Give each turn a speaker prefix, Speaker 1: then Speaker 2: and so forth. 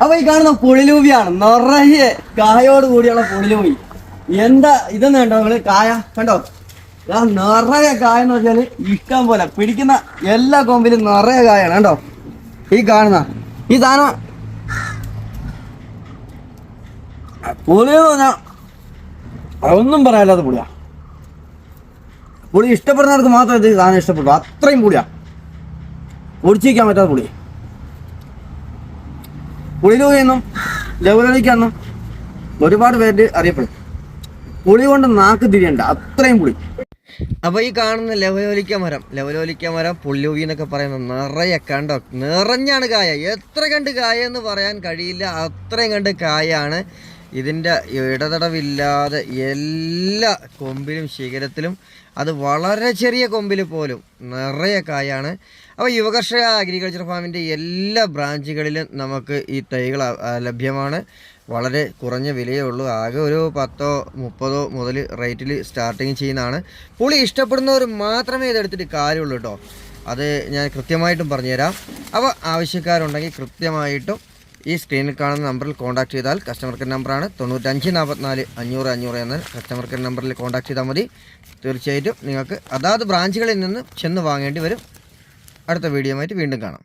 Speaker 1: അപ്പൊ ഈ കാണുന്ന പുളിലൂവിയാണ് നിറയെ കായോട് കൂടിയുള്ള പുളിലൂവി. എന്താ ഇതെന്ന് കണ്ടോ നിങ്ങള്? കായ കണ്ടോ? നിറയെ കായ എന്ന് വെച്ചാല് ഇഷ്ടം പോലെ പിടിക്കുന്ന എല്ലാ കൊമ്പിലും നിറയെ കായാണ് കണ്ടോ. ഈ കാണുന്ന ഈ സാധനം പുളിയെന്ന് പറഞ്ഞാ അതൊന്നും പറയാല്ലാത്ത പുളിയാ. പുളി ഇഷ്ടപ്പെടുന്നവർക്ക് മാത്രമേ ഇത് സാധനം ഇഷ്ടപ്പെടുള്ളൂ. അത്രയും പുളിയാ, ഒടിച്ചിരിക്കാൻ പറ്റാത്ത പുളി. പുളിലൂവെന്നും ലവലോലിക്കാന്നും ഒരുപാട് പേര് അറിയപ്പെടും. പുളി കൊണ്ട് നാക്ക് തിരിയണ്ട, അത്രയും പുളി. അപ്പോൾ ഈ കാണുന്ന ലവലോലിക്ക മരം പുളിലൂവി എന്നൊക്കെ പറയുന്നത് നിറയെ കണ്ടോ, നിറഞ്ഞാണ് കായ. എത്ര കണ്ട് കായ എന്ന് പറയാൻ കഴിയില്ല, അത്രയും കണ്ട് കായാണ്. ഇതിൻ്റെ ഇടതടവില്ലാതെ എല്ലാ കൊമ്പിലും ശിഖരത്തിലും, അത് വളരെ ചെറിയ കൊമ്പിൽ പോലും നിറയെ കായാണ്. അപ്പോൾ യുവകർഷക അഗ്രികൾച്ചർ ഫാമിൻ്റെ എല്ലാ ബ്രാഞ്ചുകളിലും നമുക്ക് ഈ തൈകൾ ലഭ്യമാണ്. വളരെ കുറഞ്ഞ വിലയേ ഉള്ളൂ. ആകെ ഒരു 10-30 മുതൽ റേറ്റിൽ സ്റ്റാർട്ടിങ് ചെയ്യുന്നതാണ്. പുളി ഇഷ്ടപ്പെടുന്നവർ മാത്രമേ ഇതെടുത്തിട്ട് കാര്യമുള്ളൂ കേട്ടോ. അത് ഞാൻ കൃത്യമായിട്ടും പറഞ്ഞുതരാം. അപ്പോൾ ആവശ്യക്കാരുണ്ടെങ്കിൽ കൃത്യമായിട്ടും ഈ സ്ക്രീനിൽ കാണുന്ന നമ്പറിൽ കോൺടാക്ട് ചെയ്താൽ, കസ്റ്റമർ കെയർ നമ്പറാണ് 9544 500 500 എന്ന കസ്റ്റമർ കെയർ നമ്പറിൽ കോൺടാക്ട് ചെയ്താൽ മതി. തീർച്ചയായിട്ടും നിങ്ങൾക്ക് അതാത് ബ്രാഞ്ചുകളിൽ നിന്ന് ചെന്ന് വാങ്ങേണ്ടി വരും. അടുത്ത വീഡിയോയുമായിട്ട് വീണ്ടും കാണാം.